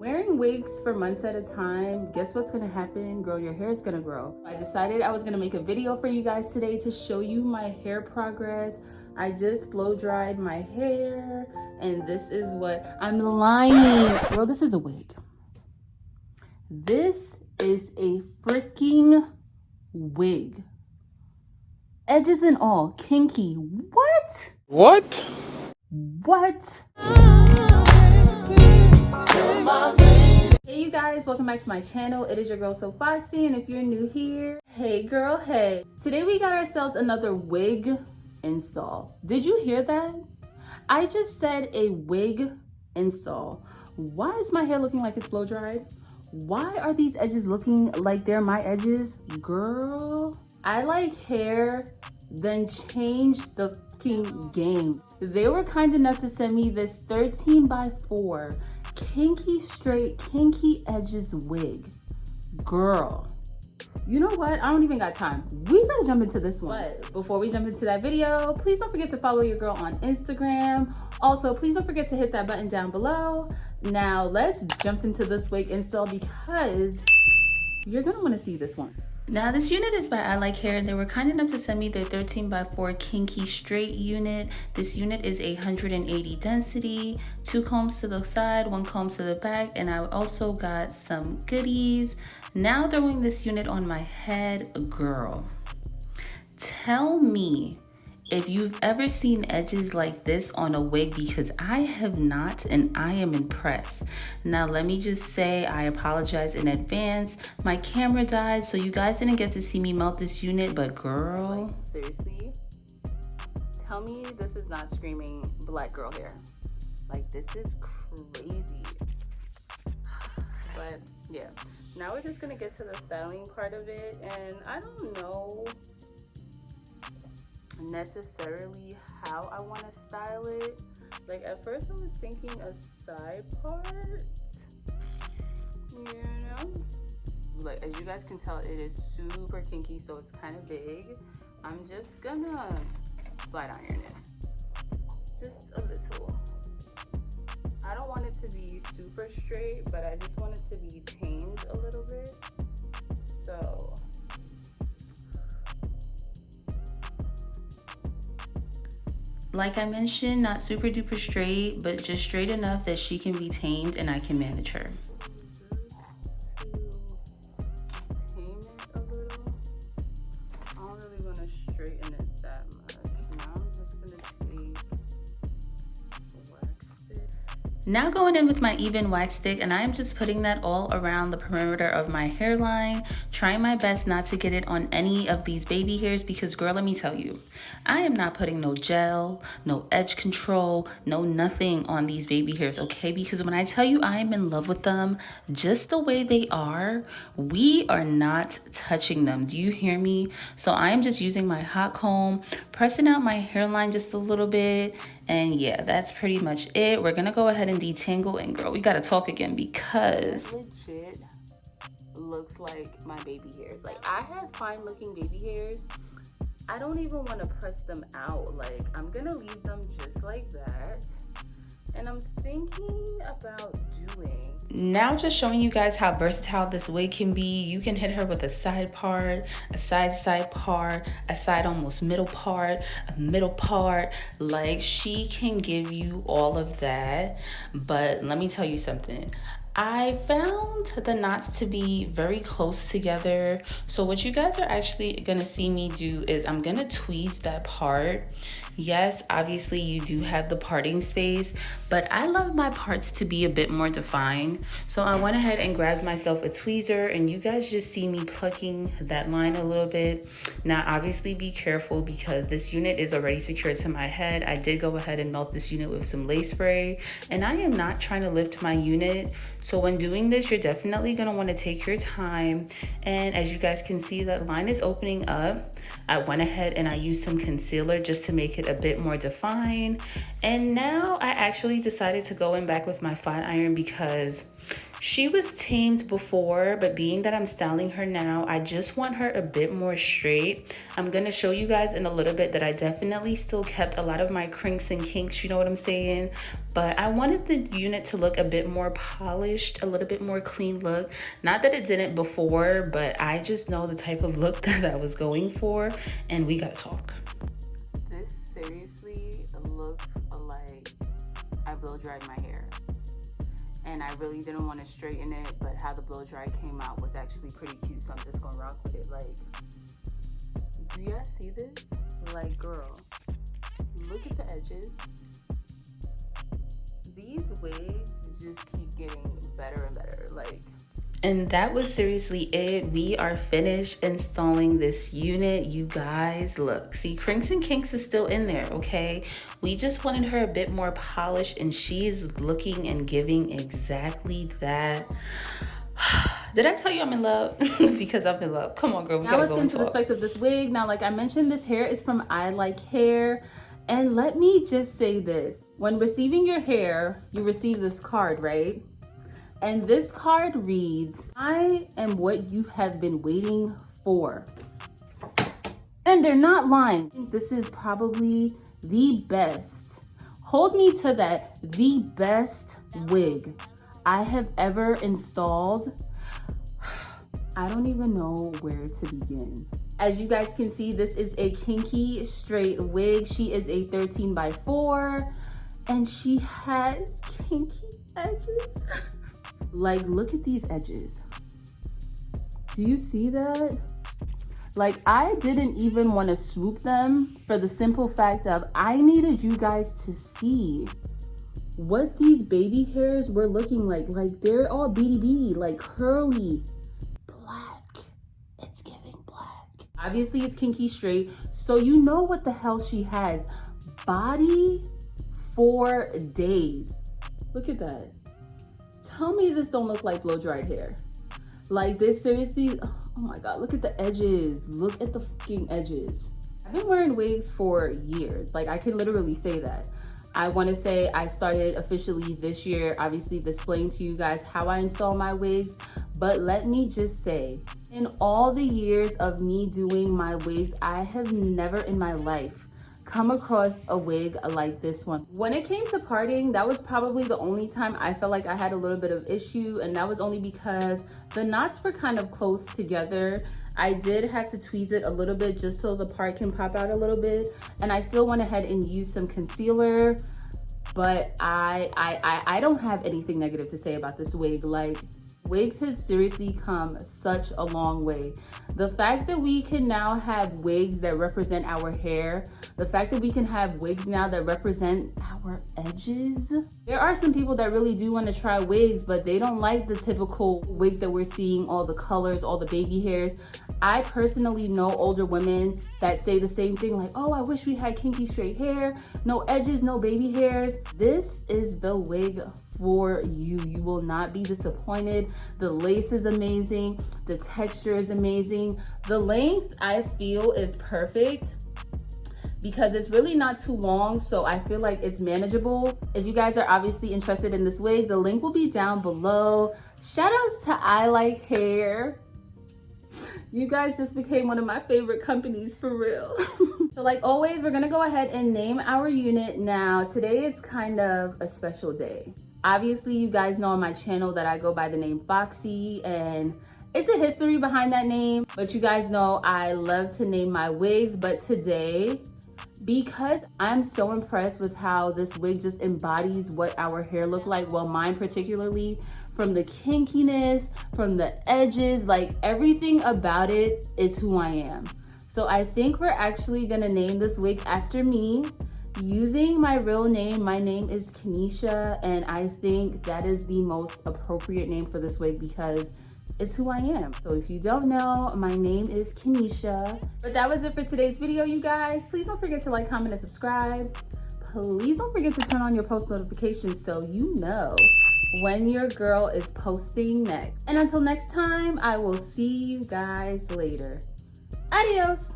Wearing wigs for months at a time, guess what's gonna happen? Girl, your hair is gonna grow. I decided I was gonna make a video for you guys today to show you my hair progress. I just blow dried my hair and this is what I'm lying. Girl, this is a wig. This is a freaking wig. Edges and all, kinky. What? What? What? Hey you guys, welcome back to my channel. It is your girl Foxy, and if you're new here, hey girl, hey. Today we got ourselves another wig install. Did you hear that? I just said a wig install. Why is my hair looking like it's blow dried? Why are these edges looking like they're my edges? Girl, I like hair, then change the fucking game. They were kind enough to send me this 13x4 kinky straight, kinky edges wig. Girl, you know what? I don't even got time. We gotta jump into this one. But before we jump into that video, please don't forget to follow your girl on Instagram. Also, please don't forget to hit that button down below. Now, let's jump into this wig install because you're gonna wanna see this one. Now, this unit is by ILIKEHAIR. They were kind enough to send me their 13x4 kinky straight unit. This unit is 180 density, 2 combs to the side, 1 comb to the back, and I also got some goodies. Now throwing this unit on my head, girl, tell me if you've ever seen edges like this on a wig, because I have not, and I am impressed. Now let me just say I apologize in advance. My camera died, so you guys didn't get to see me melt this unit, but girl, like, seriously, tell me this is not screaming black girl hair. Like, this is crazy. But yeah, now we're just gonna get to the styling part of it, and I don't know necessarily how I want to style it. Like, at first I was thinking a side part, you know, like, as you guys can tell, it is super kinky, so it's kind of big. I'm just gonna flat iron it just a little. I don't want it to be super straight, but I just want it to be tamed a little bit. So like I mentioned, not super duper straight, but just straight enough that she can be tamed and I can manage her. To tame it a little, I don't really want to straighten it that much. Now I'm just gonna take a wax stick. Now going in with my even wax stick, and I am just putting that all around the perimeter of my hairline, trying my best not to get it on any of these baby hairs, because girl, let me tell you, I am not putting no gel, no edge control, no nothing on these baby hairs, okay? Because when I tell you I am in love with them just the way they are, we are not touching them. Do you hear me? So I am just using my hot comb, pressing out my hairline just a little bit, and yeah, that's pretty much it. We're gonna go ahead and detangle, and girl, we gotta talk again because legit looks like my baby hairs. Like, I have fine looking baby hairs. I don't even want to press them out. Like, I'm gonna leave them just like that. And I'm thinking about doing, now just showing you guys how versatile this wig can be. You can hit her with a side part, a side part, a side almost middle part, a middle part. Like, she can give you all of that. But let me tell you something. I found the knots to be very close together. So what you guys are actually gonna see me do is I'm gonna tweeze that part. Yes, obviously you do have the parting space, but I love my parts to be a bit more defined. So I went ahead and grabbed myself a tweezer, and you guys just see me plucking that line a little bit. Now, obviously be careful because this unit is already secured to my head. I did go ahead and melt this unit with some lace spray, and I am not trying to lift my unit. So when doing this, you're definitely gonna wanna take your time. And as you guys can see, that line is opening up. I went ahead and I used some concealer just to make it a bit more defined. And now I actually decided to go in back with my flat iron because She was tamed before, but being that I'm styling her now, I just want her a bit more straight. I'm gonna show you guys in a little bit that I definitely still kept a lot of my crinks and kinks, you know what I'm saying? But I wanted the unit to look a bit more polished, a little bit more clean look. Not that it didn't before, but I just know the type of look that I was going for, and we gotta talk. This seriously looks like I blow dried my hair. And I really didn't want to straighten it, but how the blow dry came out was actually pretty cute, so I'm just gonna rock with it. Like, do you guys see this? Like, girl, look at the edges. These wigs just keep getting better and better. Like, and that was seriously it. We are finished installing this unit, you guys. Look, see, crinks and kinks is still in there, okay? We just wanted her a bit more polished, and she's looking and giving exactly that. Did I tell you I'm in love? Because I'm in love. Come on, girl, we gotta go and talk. Now let's get into the specs of this wig. Now, like I mentioned, this hair is from ILIKEHAIR. And let me just say this. When receiving your hair, you receive this card, right? And this card reads, I am what you have been waiting for. And they're not lying. This is probably the best, hold me to that, the best wig I have ever installed. I don't even know where to begin. As you guys can see, this is a Kinky straight wig. She is a 13x4 and she has kinky edges. Like, look at these edges. Do you see that? Like, I didn't even want to swoop them for the simple fact of I needed you guys to see what these baby hairs were looking like. Like, they're all BDB, like curly, black. It's giving black. Obviously, it's Kinky straight, so you know what the hell she has. Body for days. Look at that. Tell me this don't look like blow-dried hair. Like, this seriously, oh my God, look at the edges. Look at the fucking edges. I've been wearing wigs for years. Like, I can literally say that. I want to say I started officially this year, obviously displaying to you guys how I install my wigs. But let me just say, in all the years of me doing my wigs, I have never in my life come across a wig like this one. When it came to parting, that was probably the only time I felt like I had a little bit of issue, and that was only because the knots were kind of close together. I did have to tweeze it a little bit just so the part can pop out a little bit, and I still went ahead and used some concealer, but I don't have anything negative to say about this wig. Like, wigs have seriously come such a long way. The fact that we can now have wigs that represent our hair, the fact that we can have wigs now that represent our edges. There are some people that really do want to try wigs, but they don't like the typical wigs that we're seeing, all the colors, all the baby hairs. I personally know older women that say the same thing, like, oh, I wish we had kinky straight hair, no edges, no baby hairs. This is the wig for you. You will not be disappointed. The lace is amazing. The texture is amazing. The length, I feel, is perfect because it's really not too long, so I feel like it's manageable. If you guys are obviously interested in this wig, the link will be down below. Shout outs to ILIKEHAIR. You guys just became one of my favorite companies, for real. So like always, we're gonna go ahead and name our unit now. Today is kind of a special day. Obviously, you guys know on my channel that I go by the name Foxy, and it's a history behind that name, but you guys know I love to name my wigs. But today, because I'm so impressed with how this wig just embodies what our hair look like, well, mine particularly, from the kinkiness, from the edges, like everything about it is who I am. So I think we're actually gonna name this wig after me. Using my real name, my name is Kenesha, and I think that is the most appropriate name for this wig because it's who I am. So if you don't know, my name is Kenesha. But that was it for today's video, you guys. Please don't forget to like, comment, and subscribe. Please don't forget to turn on your post notifications so you know when your girl is posting next. And until next time, I will see you guys later. Adios.